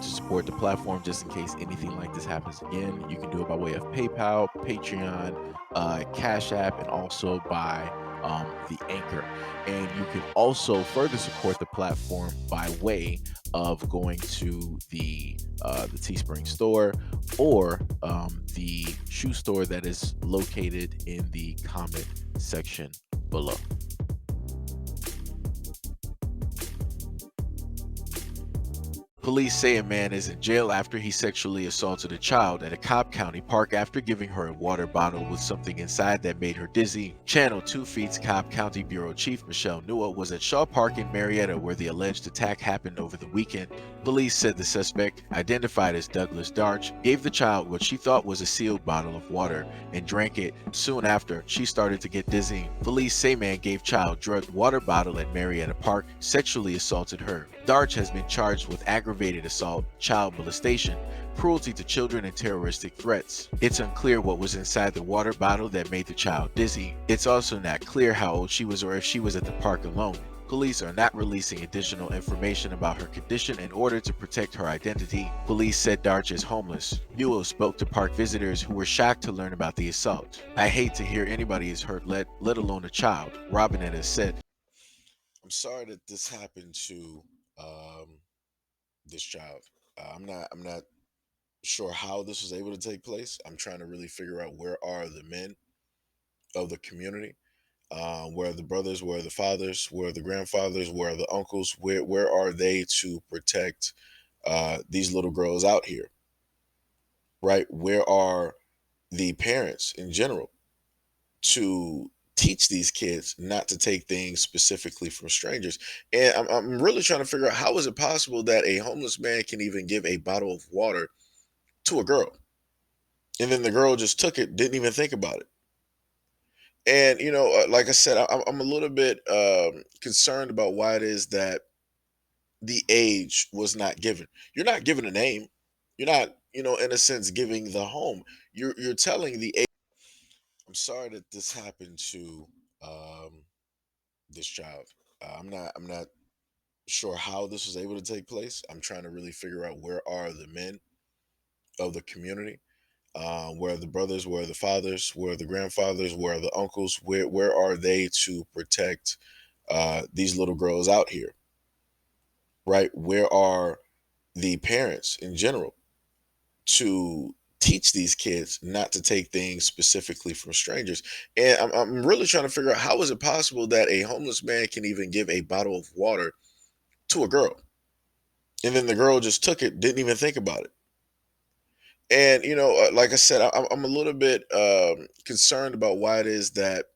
want to support the platform just in case anything like this happens again, you can do it by way of PayPal, Patreon, Cash App, and also by the Anchor. And you can also further support the platform by way of going to the Teespring store or the shoe store that is located in the comment section below. Police say a man is in jail after he sexually assaulted a child at a Cobb County park after giving her a water bottle with something inside that made her dizzy. Channel 2 feeds Cobb County Bureau Chief Michelle Newell was at Shaw Park in Marietta where the alleged attack happened over the weekend. Police said the suspect, identified as Douglas Darch, gave the child what she thought was a sealed bottle of water and drank it. Soon after, she started to get dizzy. Police say man gave child drugged water bottle at Marietta Park, sexually assaulted her. Darch has been charged with aggravated assault, child molestation, cruelty to children, and terroristic threats. It's unclear what was inside the water bottle that made the child dizzy. It's also not clear how old she was or if she was at the park alone. Police are not releasing additional information about her condition in order to protect her identity. Police said Darch is homeless. Newell spoke to park visitors who were shocked to learn about the assault. "I hate to hear anybody is hurt, let alone a child," Robinette has said. I'm sorry that this happened to this child. I'm not sure how this was able to take place. I'm trying to really figure out where are the men of the community, where are the brothers, where are the fathers, where are the grandfathers, where are the uncles, where are they to protect these little girls out here, right? Where are the parents in general to teach these kids not to take things specifically from strangers? And I'm really trying to figure out how is it possible that a homeless man can even give a bottle of water to a girl, and then the girl just took it, didn't even think about it. And like I said, I'm a little bit concerned about why it is that the age was not given. You're not given a name. You're not, in a sense, giving the home. You're telling the age. I'm sorry that this happened to um, this child. I'm not sure how this was able to take place. I'm trying to really figure out where are the men of the community, where are the brothers, where are the fathers, where are the grandfathers, where are the uncles, where are they to protect these little girls out here, right? Where are the parents in general to teach these kids not to take things specifically from strangers? And I'm really trying to figure out how is it possible that a homeless man can even give a bottle of water to a girl, and then the girl just took it, didn't even think about it. And like I said, I'm a little bit concerned about why it is that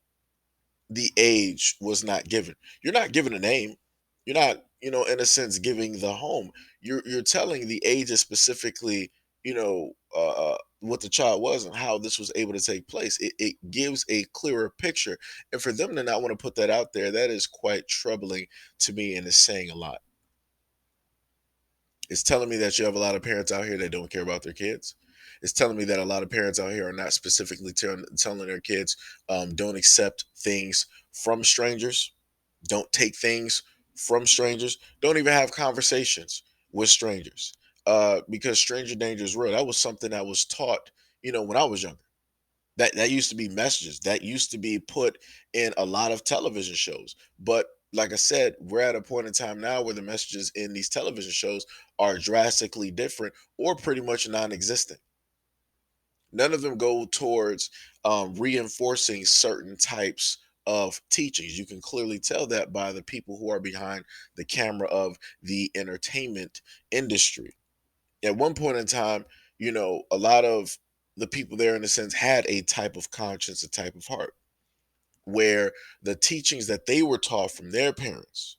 the age was not given. You're not given a name. You're not, in a sense, giving the home. You're telling the ages specifically, what the child was and how this was able to take place. It gives a clearer picture, and for them to not want to put that out there, that is quite troubling to me, and is saying a lot. It's telling me that you have a lot of parents out here that don't care about their kids. It's telling me that a lot of parents out here are not specifically telling their kids, don't accept things from strangers, don't take things from strangers, don't even have conversations with strangers, because stranger danger is real. That was something that was taught, when I was younger. That used to be messages that used to be put in a lot of television shows. But like I said, we're at a point in time now where the messages in these television shows are drastically different or pretty much non-existent. None of them go towards reinforcing certain types of teachings. You can clearly tell that by the people who are behind the camera of the entertainment industry. At one point in time, a lot of the people there, in a sense, had a type of conscience, a type of heart, where the teachings that they were taught from their parents,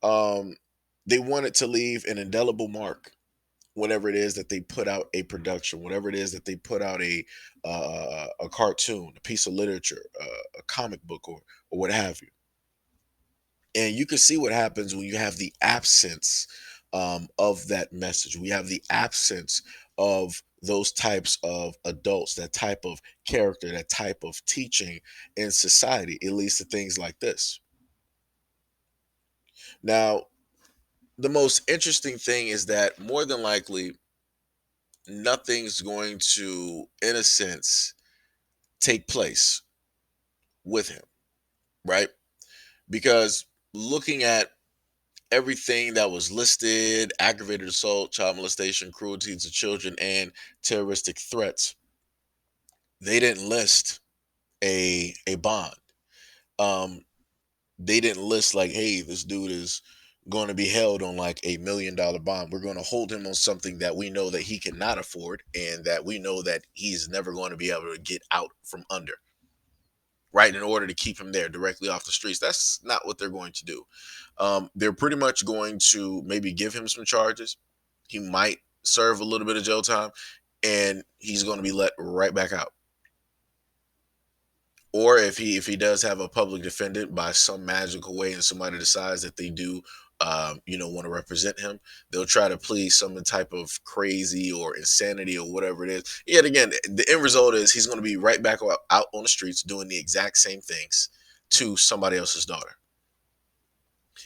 um, they wanted to leave an indelible mark whenever it is that they put out a production, whatever it is that they put out a cartoon, a piece of literature, a comic book, or what have you. And you can see what happens when you have the absence of that message. We have the absence of those types of adults, that type of character, that type of teaching in society. It leads to things like this. Now, The most interesting thing is that more than likely, nothing's going to, in a sense, take place with him, right? Because looking at everything that was listed: aggravated assault, child molestation, cruelty to children, and terroristic threats, they didn't list a bond. Um, they didn't list like, hey, this dude is going to be held on like $1 million bond. We're going to hold him on something that we know that he cannot afford and that we know that he's never going to be able to get out from under, right? In order to keep him there directly off the streets. That's not what they're going to do. They're pretty much going to maybe give him some charges. He might serve a little bit of jail time and he's going to be let right back out. Or if he does have a public defendant by some magical way and somebody decides that they do want to represent him, they'll try to plead some type of crazy or insanity or whatever it is. Yet again, the end result is he's going to be right back out on the streets doing the exact same things to somebody else's daughter.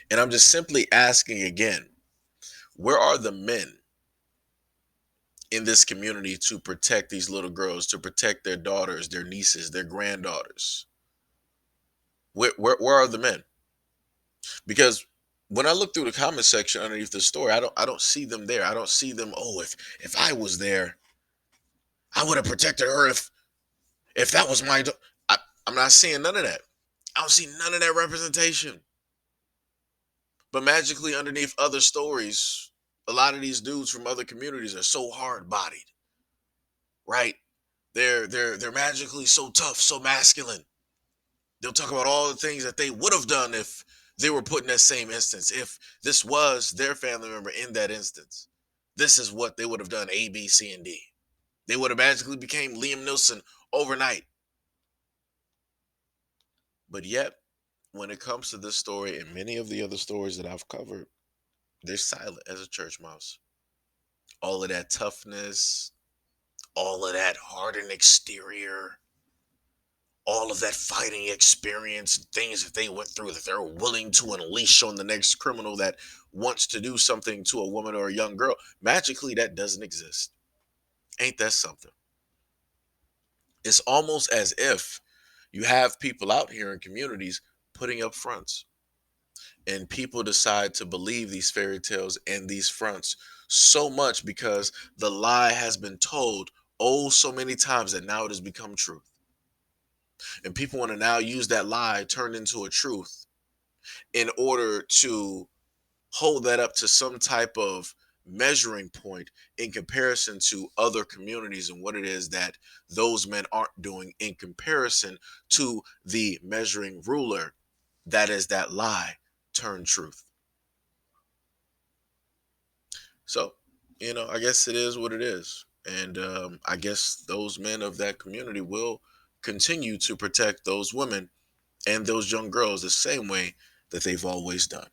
And I'm just simply asking again, where are the men in this community to protect these little girls, to protect their daughters, their nieces, their granddaughters? Where are the men? Because when I look through the comment section underneath the story, I don't see them there. I don't see them. Oh, if I was there, I would have protected her. If that was my, I'm not seeing none of that. I don't see none of that representation. But magically, underneath other stories, a lot of these dudes from other communities are so hard bodied, right? They're magically so tough, so masculine. They'll talk about all the things that they would have done if they were put in that same instance. If this was their family member in that instance, this is what they would have done: A, B, C, and D. They would have magically became Liam Neeson overnight. But yet, when it comes to this story and many of the other stories that I've covered, they're silent as a church mouse. All of that toughness, all of that hardened exterior, all of that fighting experience, things that they went through that they're willing to unleash on the next criminal that wants to do something to a woman or a young girl. Magically, that doesn't exist. Ain't that something? It's almost as if you have people out here in communities putting up fronts, and people decide to believe these fairy tales and these fronts so much because the lie has been told oh so many times that now it has become truth. And people want to now use that lie turned into a truth in order to hold that up to some type of measuring point in comparison to other communities and what it is that those men aren't doing in comparison to the measuring ruler that is that lie turned truth. So, I guess it is what it is. And I guess those men of that community will continue to protect those women and those young girls the same way that they've always done.